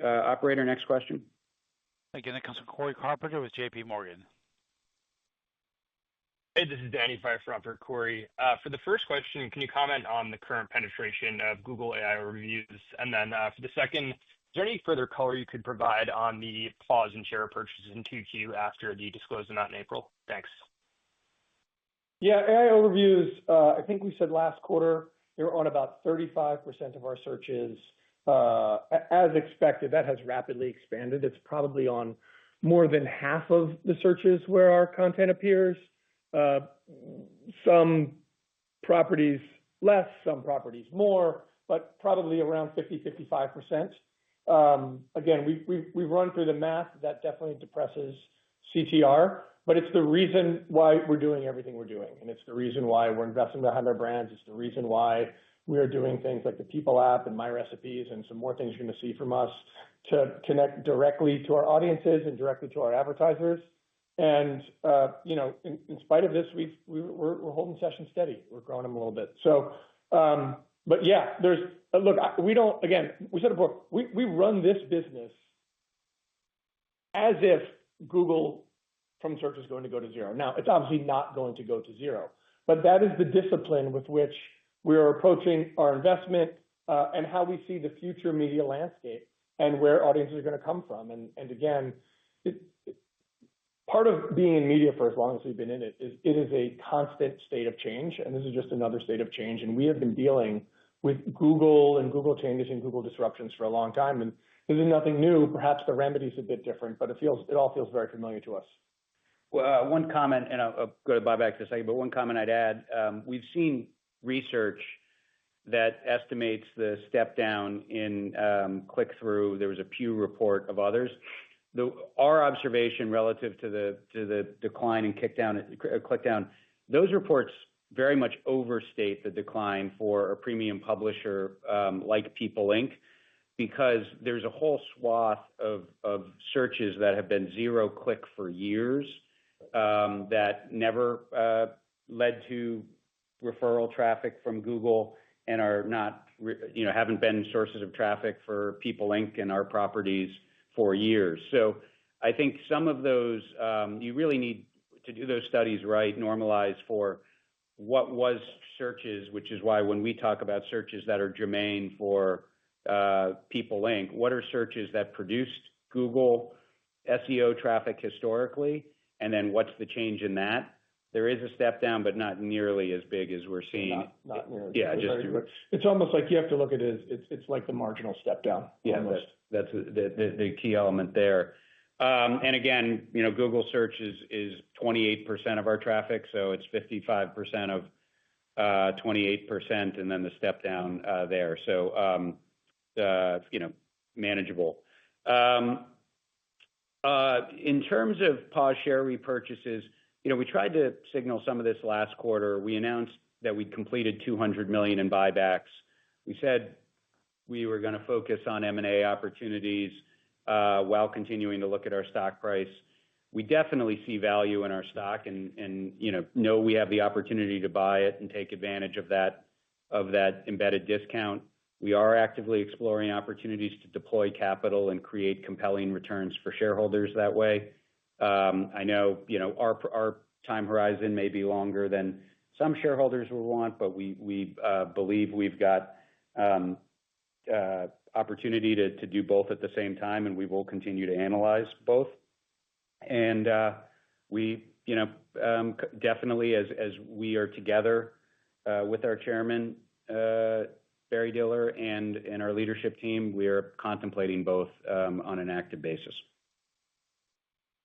S2: Operator, next question.
S1: Again, it comes from Corey Carpenter with J.P. Morgan.
S6: Hey, this is Danny Pfeiffer for Corey. For the first question, can you comment on the current penetration of Google AI reviews? And then for the second, is there any further color you could provide on the pause in share purchases in Q2 after the disclosed amount in April? Thanks.
S3: Yeah, AI overviews, I think we said last quarter, they were on about 35% of our searches. As expected, that has rapidly expanded. It's probably on more than half of the searches where our content appears. Some properties less, some properties more, but probably around 50-55%. Again, we've run through the math. That definitely depresses CTR, but it's the reason why we're doing everything we're doing. And it's the reason why we're investing behind our brands. It's the reason why we are doing things like the People app and My Recipes and some more things you're going to see from us to connect directly to our audiences and directly to our advertisers. And, in spite of this, we're holding sessions steady. We're growing them a little bit. So, but yeah, we said it before, we run this business as if Google from search is going to go to zero. Now, it's obviously not going to go to zero, but that is the discipline with which we are approaching our investment and how we see the future media landscape and where audiences are going to come from. And again, part of being in media for as long as we've been in it is a constant state of change, and this is just another state of change. And we have been dealing with Google and Google changes and Google disruptions for a long time, and this is nothing new. Perhaps the remedy's a bit different, but it all feels very familiar to us.
S2: Well, one comment, and I'll go to buybacks in a second, but one comment I'd add, we've seen research that estimates the step down in click-through. There was a Pew report of others. Our observation relative to the decline in click-down, those reports very much overstate the decline for a premium publisher like People Inc., because there's a whole swath of searches that have been zero click for years that never led to referral traffic from Google and are not, haven't been sources of traffic for People Inc. and our properties for years. So I think some of those, you really need to do those studies right, normalize for what was searches, which is why when we talk about searches that are germane for People Inc., what are searches that produced Google SEO traffic historically, and then what's the change in that? There is a step down, but not nearly as big as we're seeing.
S3: Not nearly.
S2: Yeah,
S3: it's almost like you have to look at it as it's like the marginal step down.
S2: Yeah, that's the key element there. And again, Google search is 28% of our traffic, so it's 55% of 28%, and then the step down there. So manageable. In terms of pause share repurchases, we tried to signal some of this last quarter. We announced that we'd completed $200 million in buybacks. We said we were going to focus on M&A opportunities while continuing to look at our stock price. We definitely see value in our stock and know we have the opportunity to buy it and take advantage of that embedded discount. We are actively exploring opportunities to deploy capital and create compelling returns for shareholders that way. I know, our time horizon may be longer than some shareholders will want, but we believe we've got opportunity to do both at the same time, and we will continue to analyze both. And we, definitely as we are together with our chairman, Barry Diller, and our leadership team, we are contemplating both on an active basis.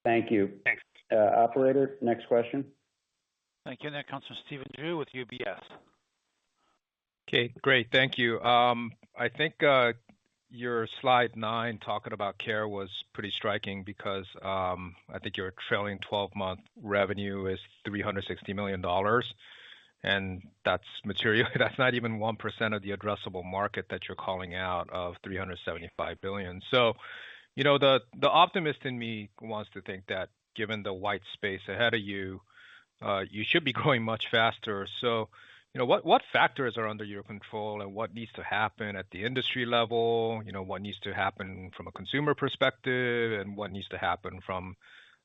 S2: Thank you.
S6: Thanks.
S2: Operator, next question.
S1: Thank you. And that comes from Stephen Ju with UBS.
S7: Okay, great. Thank you. I think your slide 9 talking about care was pretty striking because I think your trailing 12-month revenue is $360 million. And that's material. That's not even 1% of the addressable market that you're calling out of $375 billion. So, the optimist in me wants to think that given the white space ahead of you, you should be growing much faster. So, what factors are under your control and what needs to happen at the industry level? What needs to happen from a consumer perspective and what needs to happen from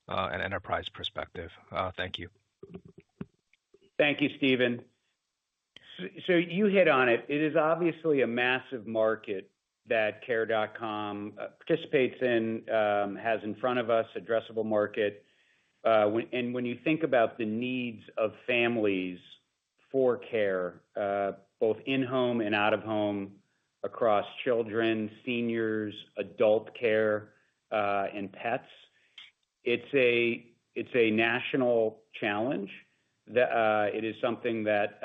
S7: an enterprise perspective? Thank you.
S2: Thank you, Stephen. So you hit on it. It is obviously a massive market that Care.com participates in, has in front of us, addressable market. When you think about the needs of families for care, both in-home and out-of-home, across children, seniors, adult care, and pets, it's a national challenge. It is something that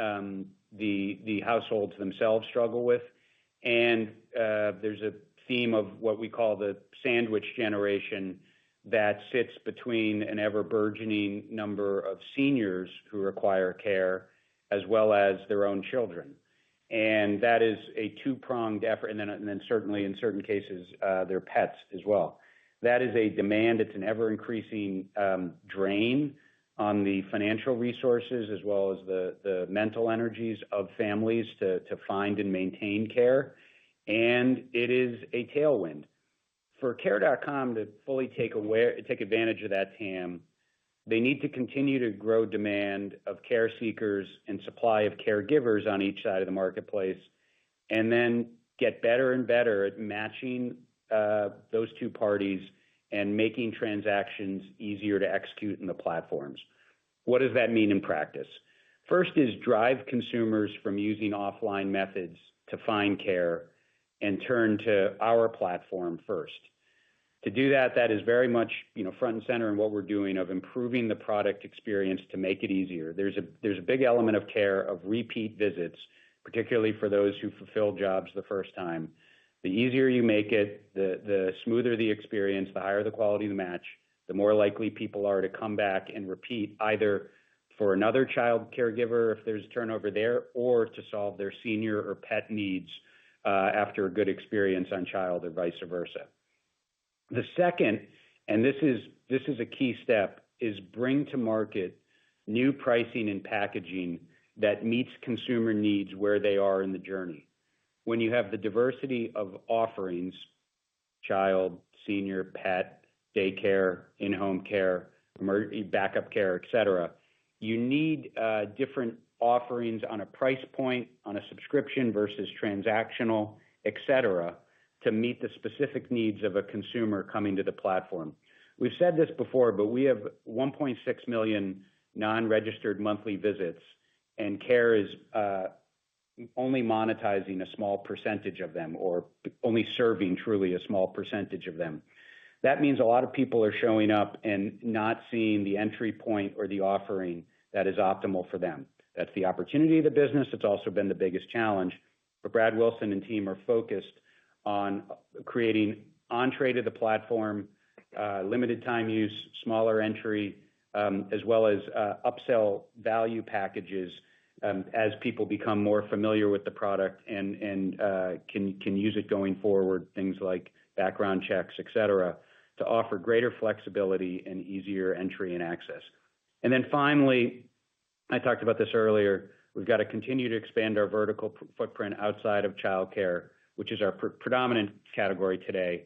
S2: the households themselves struggle with. And there's a theme of what we call the sandwich generation that sits between an ever-burgeoning number of seniors who require care as well as their own children. And that is a two-pronged effort, and then certainly in certain cases, their pets as well. That is a demand. It's an ever-increasing drain on the financial resources as well as the mental energies of families to find and maintain care. And it is a tailwind. For Care.com to fully take advantage of that TAM, they need to continue to grow demand of care seekers and supply of caregivers on each side of the marketplace, and then get better and better at matching those two parties and making transactions easier to execute in the platforms. What does that mean in practice? First is drive consumers from using offline methods to find care and turn to our platform first. To do that, that is very much front and center in what we're doing of improving the product experience to make it easier. There's a big element of care of repeat visits, particularly for those who fulfill jobs the first time. The easier you make it, the smoother the experience, the higher the quality of the match, the more likely people are to come back and repeat either for another child caregiver if there's turnover there, or to solve their senior or pet needs after a good experience on child or vice versa. The second, and this is a key step, is bring to market new pricing and packaging that meets consumer needs where they are in the journey. When you have the diversity of offerings, child, senior, pet, daycare, in-home care, backup care, et cetera, you need different offerings on a price point, on a subscription versus transactional, et cetera, to meet the specific needs of a consumer coming to the platform. We've said this before, but we have 1.6 million non-registered monthly visits, and Care is only monetizing a small percentage of them, or only serving truly a small percentage of them. That means a lot of people are showing up and not seeing the entry point or the offering that is optimal for them. That's the opportunity of the business. It's also been the biggest challenge. But Brad Wilson and team are focused on creating entree to the platform, limited time use, smaller entry, as well as upsell value packages as people become more familiar with the product and can use it going forward, things like background checks, et cetera, to offer greater flexibility and easier entry and access. And then finally, I talked about this earlier, we've got to continue to expand our vertical footprint outside of childcare, which is our predominant category today.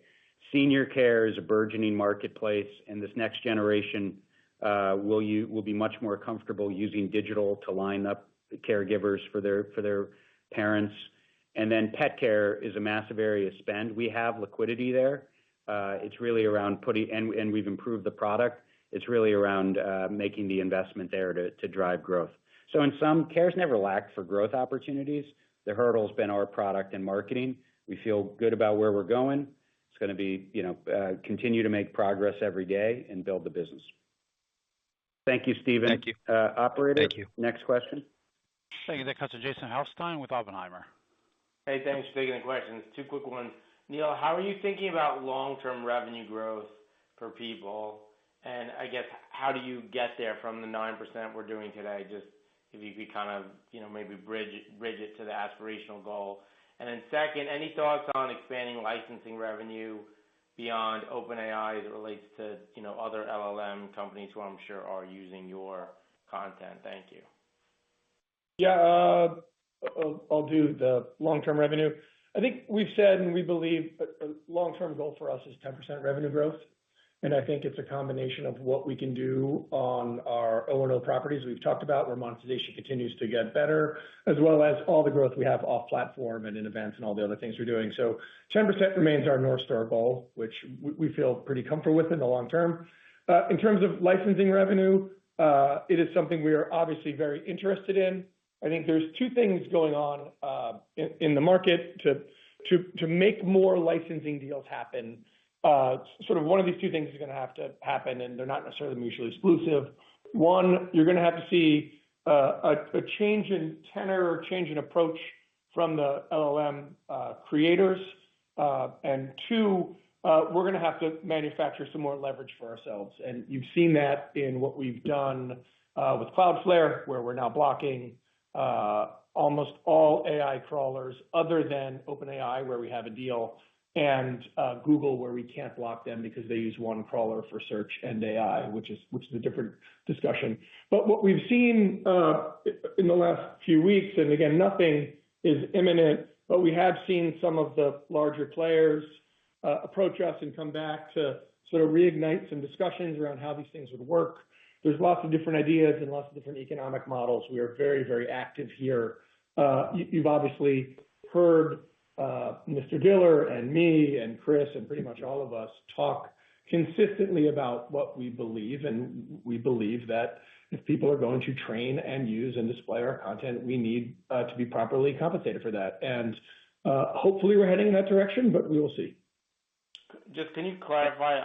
S2: Senior care is a burgeoning marketplace, and this next generation will be much more comfortable using digital to line up caregivers for their parents. And then pet care is a massive area of spend. We have liquidity there. It's really around and we've improved the product. It's really around making the investment there to drive growth. So in sum, Care's never lacked for growth opportunities. The hurdle's been our product and marketing. We feel good about where we're going. It's going to be, continue to make progress every day and build the business. Thank you, Stephen.
S7: Thank you.
S2: Operator,
S7: Thank you.
S2: Next question.
S1: Thank you. That comes to Jason Helfstein with Oppenheimer.
S8: Hey, thanks for taking the questions. Two quick ones. Neil, how are you thinking about long-term revenue growth for people? And I guess, how do you get there from the 9% we're doing today? Just if you could kind of, maybe bridge it to the aspirational goal. And then second, any thoughts on expanding licensing revenue beyond OpenAI as it relates to, other LLM companies who I'm sure are using your content? Thank you.
S3: Yeah, I'll do the long-term revenue. I think we've said and we believe a long-term goal for us is 10% revenue growth. And I think it's a combination of what we can do on our O&O properties we've talked about, where monetization continues to get better, as well as all the growth we have off platform and in events and all the other things we're doing. So 10% remains our North Star goal, which we feel pretty comfortable with in the long term. In terms of licensing revenue, it is something we are obviously very interested in. I think there's two things going on in the market to make more licensing deals happen. Sort of one of these two things is going to have to happen, and they're not necessarily mutually exclusive. One, you're going to have to see a change in tenor or change in approach from the LLM creators. And two, we're going to have to manufacture some more leverage for ourselves. And you've seen that in what we've done with Cloudflare, where we're now blocking almost all AI crawlers other than OpenAI, where we have a deal, and Google, where we can't block them because they use one crawler for search and AI, which is a different discussion. But what we've seen in the last few weeks, and again, nothing is imminent, but we have seen some of the larger players approach us and come back to sort of reignite some discussions around how these things would work. There's lots of different ideas and lots of different economic models. We are very, very active here. You've obviously heard Mr. Diller and me and Chris and pretty much all of us talk consistently about what we believe, and we believe that if people are going to train and use and display our content, we need to be properly compensated for that. And hopefully we're heading in that direction, but we will see.
S8: Just can you clarify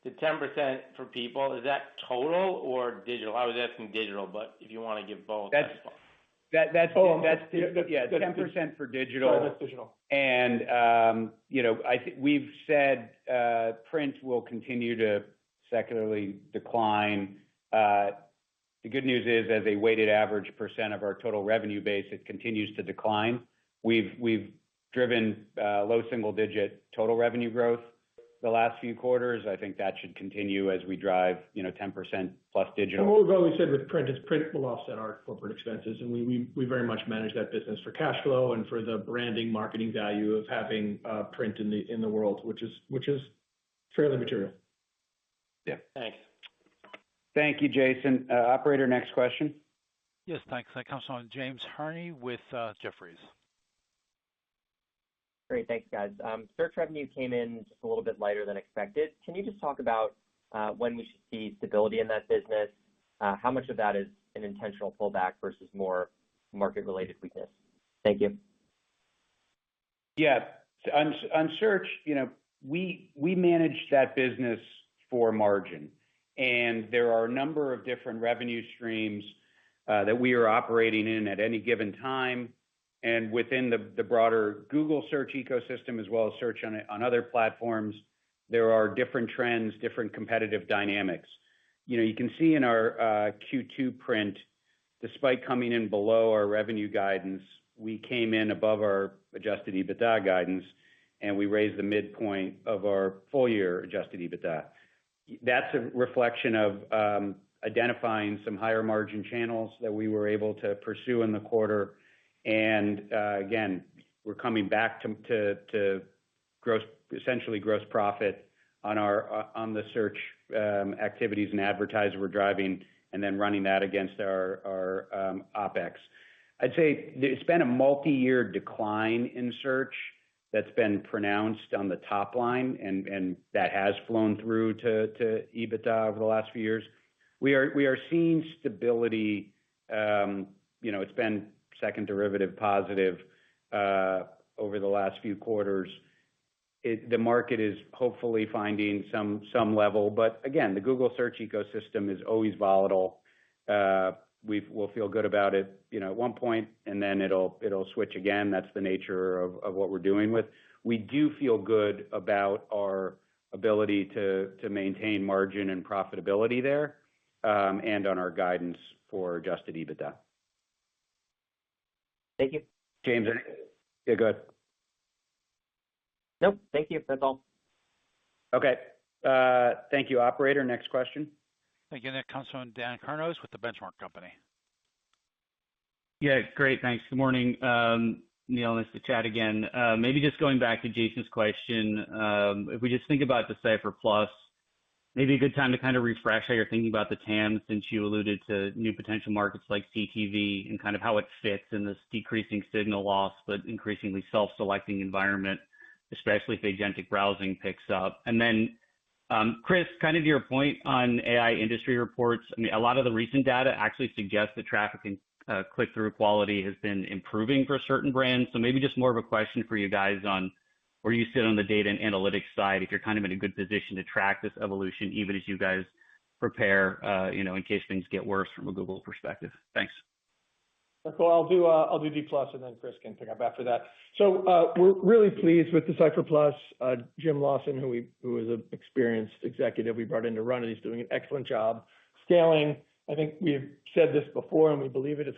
S8: the 10% for people, is that total or digital? I was asking digital, but if you want to give both, that's fine.
S2: That's 10% for digital.
S3: Sorry, that's digital.
S2: And I think we've said print will continue to secularly decline. The good news is, as a weighted average percent of our total revenue base, it continues to decline. We've driven low single-digit total revenue growth the last few quarters. I think that should continue as we drive 10% plus digital.
S3: And what we've always said with print is print will offset our corporate expenses, and we very much manage that business for cash flow and for the branding marketing value of having print in the world, which is fairly material.
S2: Yeah.
S8: Thanks.
S2: Thank you, Jason. Operator, next question.
S1: Yes, thanks. That comes from James Herney with Jefferies.
S9: Great. Thanks, guys. Search revenue came in just a little bit lighter than expected. Can you just talk about when we should see stability in that business? How much of that is an intentional pullback versus more market-related weakness? Thank you.
S2: Yeah. On search, we manage that business for margin. And there are a number of different revenue streams that we are operating in at any given time. And within the broader Google search ecosystem, as well as search on other platforms, there are different trends, different competitive dynamics. You can see in our Q2 print, despite coming in below our revenue guidance, we came in above our adjusted EBITDA guidance, and we raised the midpoint of our full-year adjusted EBITDA. That's a reflection of identifying some higher margin channels that we were able to pursue in the quarter. And again, we're coming back to essentially gross profit on the search activities and advertisers we're driving, and then running that against our OpEx. I'd say it's been a multi-year decline in search that's been pronounced on the top line, and that has flown through to EBITDA over the last few years. We are seeing stability. It's been second derivative positive over the last few quarters. The market is hopefully finding some level, but again, the Google search ecosystem is always volatile. We'll feel good about it, at one point, and then it'll switch again. That's the nature of what we're doing with. We do feel good about our ability to maintain margin and profitability there, and on our guidance for adjusted EBITDA.
S9: Thank you.
S2: James, yeah, go ahead.
S9: Nope, thank you. That's all.
S2: Okay. Thank you, operator. Next question.
S1: Again, that comes from Dan Kurnos with the Benchmark Company.
S10: Yeah, great. Thanks. Good morning, Neil. Nice to chat again. Maybe just going back to Jason's question, if we just think about Decipher Plus, maybe a good time to kind of refresh how you're thinking about the TAM, since you alluded to new potential markets like CTV and kind of how it fits in this decreasing signal loss, but increasingly self-selecting environment, especially if agentic browsing picks up. And then Chris, kind of to your point on AI industry reports, I mean, a lot of the recent data actually suggests that traffic and click-through quality has been improving for certain brands. So maybe just more of a question for you guys on where you sit on the data and analytics side, if you're kind of in a good position to track this evolution, even as you guys prepare, in case things get worse from a Google perspective. Thanks.
S3: So I'll do D+, and then Chris can pick up after that. So we're really pleased with Decipher Plus. Jim Lawson, who is an experienced executive we brought in to run it, he's doing an excellent job scaling. I think we've said this before, and we believe it. It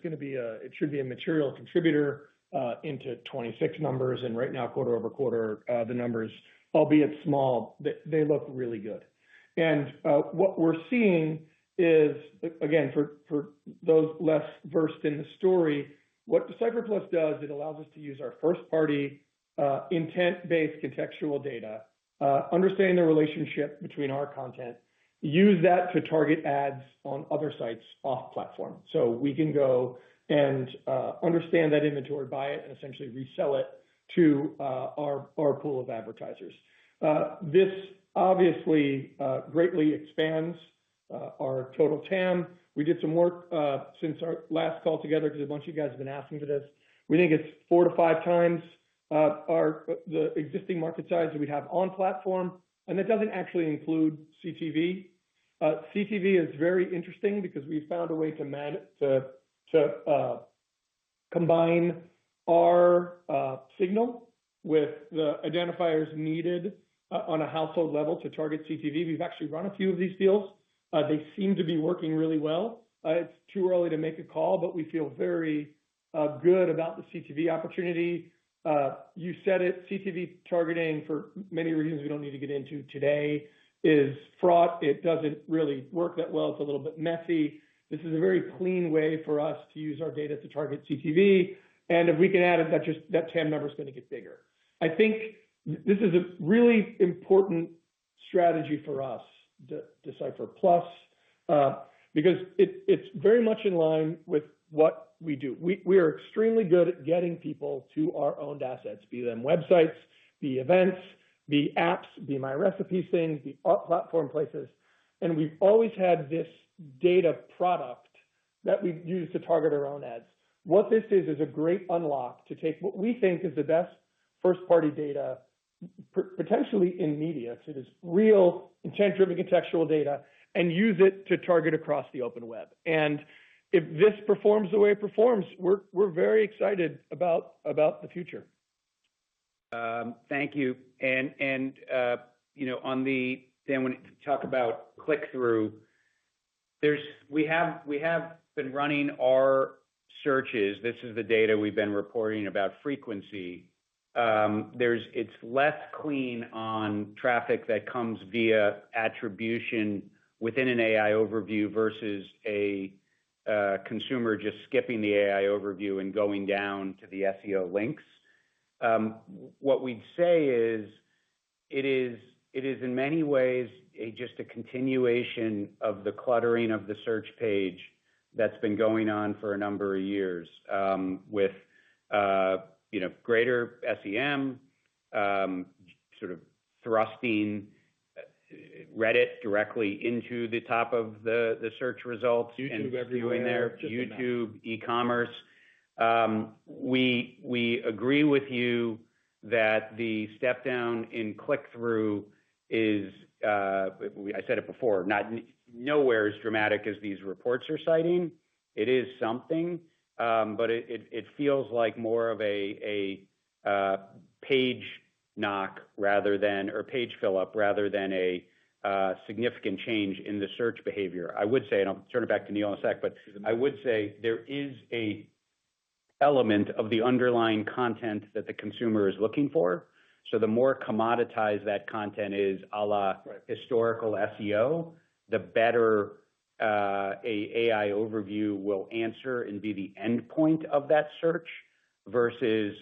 S3: should be a material contributor into 26 numbers, and right now, quarter over quarter, the numbers, albeit small, they look really good. And what we're seeing is, again, for those less versed in the story, what Decipher Plus does, it allows us to use our first-party intent-based contextual data, understanding the relationship between our content, use that to target ads on other sites off-platform. So we can go and understand that inventory, buy it, and essentially resell it to our pool of advertisers. This obviously greatly expands our total TAM. We did some work since our last call together because a bunch of you guys have been asking for this. We think it's 4 to 5 times the existing market size that we have on platform, and that doesn't actually include CTV. CTV is very interesting because we found a way to combine our signal with the identifiers needed on a household level to target CTV. We've actually run a few of these deals. They seem to be working really well. It's too early to make a call, but we feel very good about the CTV opportunity. You said it, CTV targeting, for many reasons we don't need to get into today, is fraught. It doesn't really work that well. It's a little bit messy. This is a very clean way for us to use our data to target CTV. And if we can add it, that TAM number is going to get bigger. I think this is a really important strategy for us, Decipher Plus, because it's very much in line with what we do. We are extremely good at getting people to our owned assets, be them websites, be events, be apps, be My Recipes things, be platform places. And we've always had this data product that we use to target our own ads. What this is a great unlock to take what we think is the best first-party data, potentially in media, because it is real intent-driven contextual data, and use it to target across the open web. And if this performs the way it performs, we're very excited about the future.
S2: Thank you. And on then when you talk about click-through, we have been running our searches. This is the data we've been reporting about frequency. It's less clean on traffic that comes via attribution within an AI overview versus a consumer just skipping the AI overview and going down to the SEO links. What we'd say is it is in many ways just a continuation of the cluttering of the search page that's been going on for a number of years, with greater SEM, sort of thrusting Reddit directly into the top of the search results,
S3: YouTube
S2: and doing there, YouTube, e-commerce. We agree with you that the step down in click-through is, I said it before, nowhere as dramatic as these reports are citing. It is something, but it feels like more of a page knock or page fill up rather than a significant change in the search behavior. I would say, and I'll turn it back to Neil in a sec, but I would say there is a element of the underlying content that the consumer is looking for. So the more commoditized that content is, a la historical SEO, the better a AI overview will answer and be the endpoint of that search, versus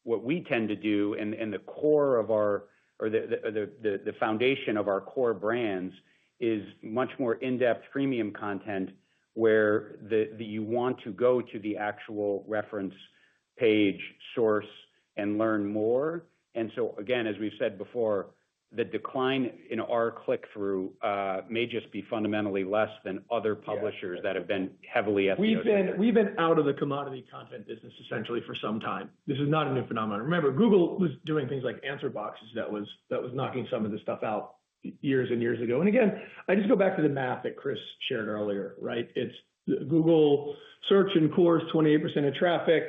S2: what we tend to do, and the core of our, or the foundation of our core brands is much more in-depth premium content where you want to go to the actual reference page source and learn more. And so again, as we've said before, the decline in our click-through may just be fundamentally less than other publishers that have been heavily SEO.
S3: We've been out of the commodity content business essentially for some time. This is not a new phenomenon. Remember, Google was doing things like answer boxes that was knocking some of this stuff out years and years ago. And again, I just go back to the math that Chris shared earlier, right? It's Google search and cores, 28% of traffic.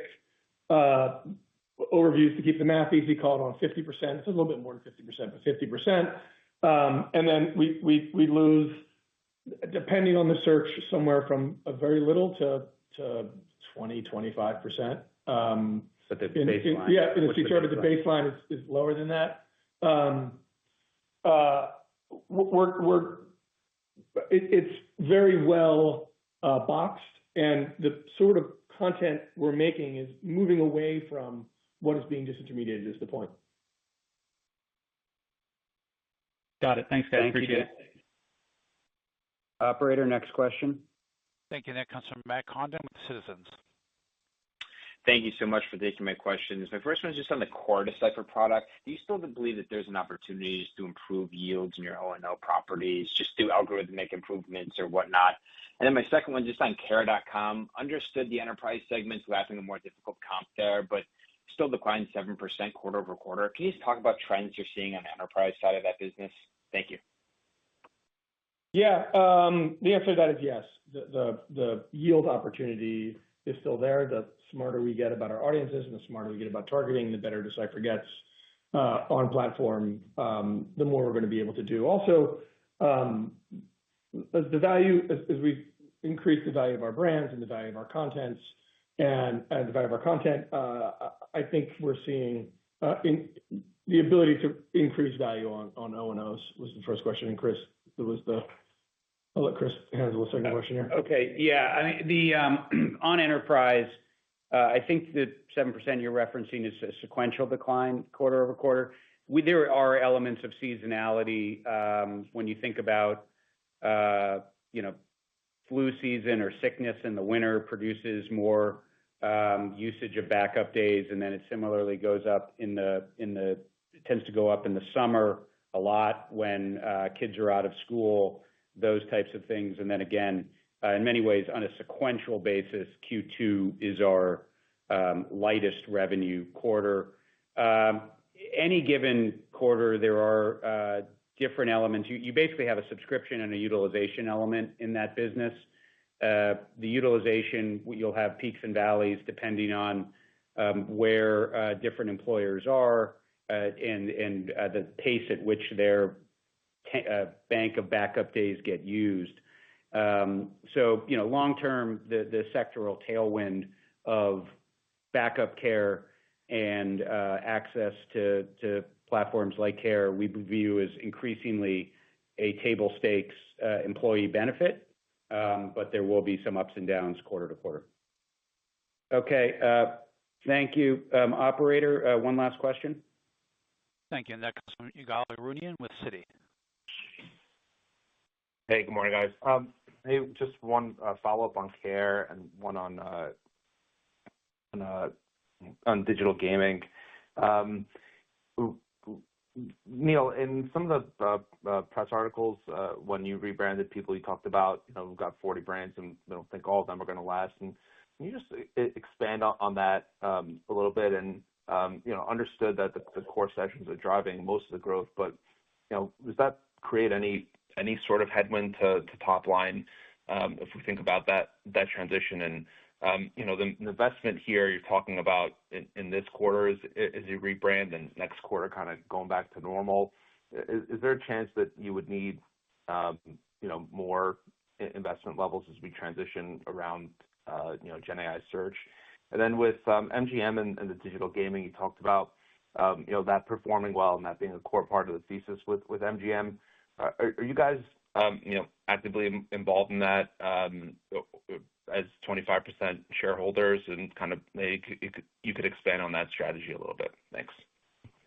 S3: Overviews, to keep the math easy, call it on 50%. It's a little bit more than 50%, but 50%. And then we lose, depending on the search, somewhere from a very little to 20, 25%.
S2: But the baseline.
S3: In the feature, but the baseline is lower than that. It's very well boxed, and the sort of content we're making is moving away from what is being disintermediated is the point.
S10: Got it. Thanks, guys. Appreciate it.
S2: Operator, next question.
S1: Thank you. That comes from Matt Condon with Citizens.
S11: Thank you so much for taking my questions. My first one is just on the core Decipher product. Do you still believe that there's an opportunity just to improve yields in your O&O properties, just do algorithmic improvements or whatnot? And then my second one, just on care.com, understood the enterprise segment's lapping a more difficult comp there, but still declined 7% quarter over quarter. Can you just talk about trends you're seeing on the enterprise side of that business? Thank you.
S3: Yeah, the answer to that is yes. The yield opportunity is still there. The smarter we get about our audiences and the smarter we get about targeting, the better Decipher gets on platform, the more we're going to be able to do. Also, as we increase the value of our brands and the value of our contents and the value of our content, I think we're seeing the ability to increase value on O&Os was the first question. And Chris, I'll let Chris handle the second question here.
S2: Okay. Yeah. I mean, on enterprise, I think the 7% you're referencing is a sequential decline quarter over quarter. There are elements of seasonality when you think about, flu season or sickness in the winter produces more usage of backup days, and then it similarly goes up it tends to go up in the summer a lot when kids are out of school, those types of things. And then again, in many ways, on a sequential basis, Q2 is our lightest revenue quarter. Any given quarter, there are different elements. You basically have a subscription and a utilization element in that business. The utilization, you'll have peaks and valleys depending on where different employers are and the pace at which their bank of backup days get used. So, long term, the sectoral tailwind of backup care and access to platforms like Care, we view as increasingly a table stakes employee benefit, but there will be some ups and downs quarter to quarter. Okay. Thank you. Operator, one last question.
S1: Thank you. And that comes from Ygal Arounian with Citi.
S12: Hey, good morning, guys. Hey, just one follow-up on Care and one on digital gaming. Neil, in some of the press articles, when you rebranded people, you talked about, we've got 40 brands and we don't think all of them are going to last. And can you just expand on that a little bit? And, understood that the core sessions are driving most of the growth, but, does that create any sort of headwind to top line if we think about that transition? And, the investment here you're talking about in this quarter is you rebrand and next quarter kind of going back to normal. Is there a chance that you would need, more investment levels as we transition around, Gen AI search? And then with MGM and the digital gaming, you talked about, that performing well and that being a core part of the thesis with MGM. Are you guys, actively involved in that as 25% shareholders, and kind of you could expand on that strategy a little bit? Thanks.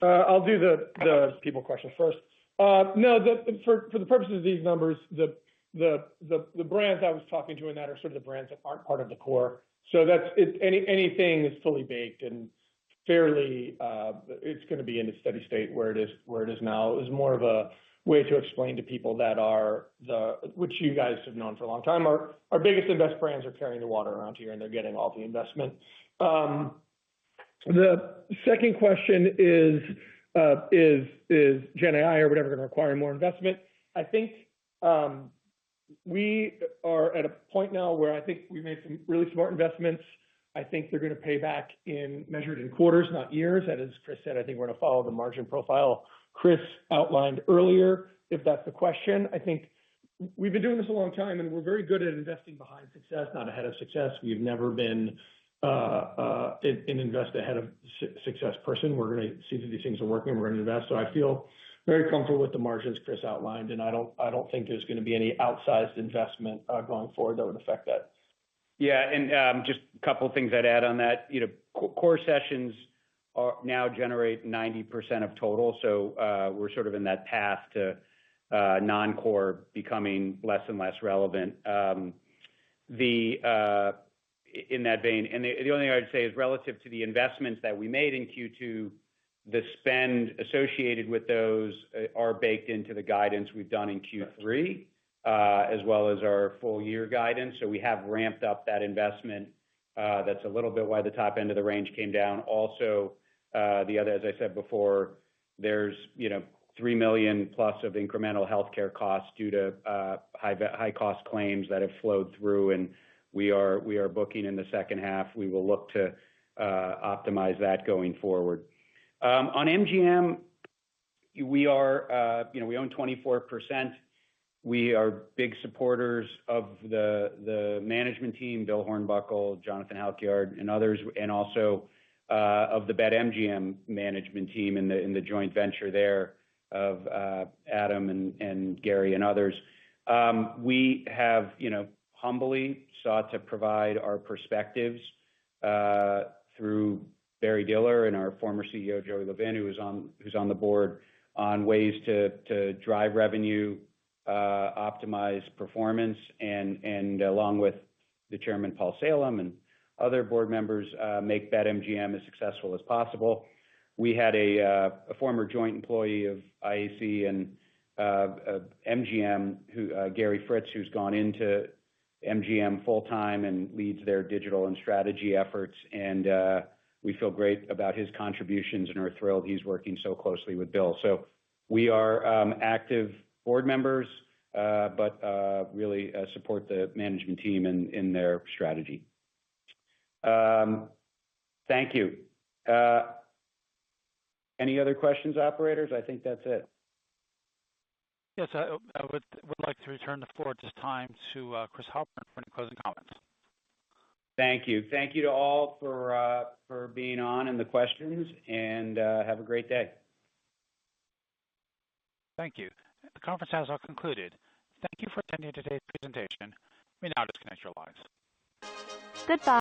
S3: I'll do the people question first. No, for the purposes of these numbers, the brands I was talking to in that are sort of the brands that aren't part of the core. So that's anything is fully baked and fairly, it's going to be in a steady state where it is now. It was more of a way to explain to people that which you guys have known for a long time, our biggest and best brands are carrying the water around here, and they're getting all the investment. The second question is Gen AI or whatever going to require more investment? I think we are at a point now where I think we made some really smart investments. I think they're going to pay back measured in quarters, not years. And as Chris said, I think we're going to follow the margin profile Chris outlined earlier, if that's the question. I think we've been doing this a long time, and we're very good at investing behind success, not ahead of success. We've never been an invest ahead of success person. We're going to see that these things are working. We're going to invest. So I feel very comfortable with the margins Chris outlined, and I don't think there's going to be any outsized investment going forward that would affect that.
S2: Yeah, and just a couple of things I'd add on that. Core sessions now generate 90% of total, so we're sort of in that path to non-core becoming less and less relevant. In that vein, and the only thing I'd say is relative to the investments that we made in Q2, the spend associated with those are baked into the guidance we've done in Q3, as well as our full year guidance. So we have ramped up that investment. That's a little bit why the top end of the range came down. Also, the other, as I said before, there's $3 million plus of incremental healthcare costs due to high cost claims that have flowed through, and we are booking in the second half. We will look to optimize that going forward. On MGM, we own 24%. We are big supporters of the management team, Bill Hornbuckle, Jonathan Halkyard, and others, and also of the BetMGM management team in the joint venture there of Adam and Gary and others. We have, humbly sought to provide our perspectives through Barry Diller and our former CEO, Joey Levin, who's on the board, on ways to drive revenue, optimize performance, and along with the chairman, Paul Salem, and other board members, make BetMGM as successful as possible. We had a former joint employee of IAC and MGM, Gary Fritz, who's gone into MGM full-time and leads their digital and strategy efforts. And we feel great about his contributions and are thrilled he's working so closely with Bill. So we are active board members, but really support the management team in their strategy. Thank you. Any other questions, operators? I think that's it.
S1: Yes, I would like to return the floor at this time to Chris Halpern for any closing comments.
S2: Thank you. Thank you to all for being on and the questions, and have a great day.
S1: Thank you. The conference has all concluded. Thank you for attending today's presentation. You may now disconnect your lines.
S13: Goodbye.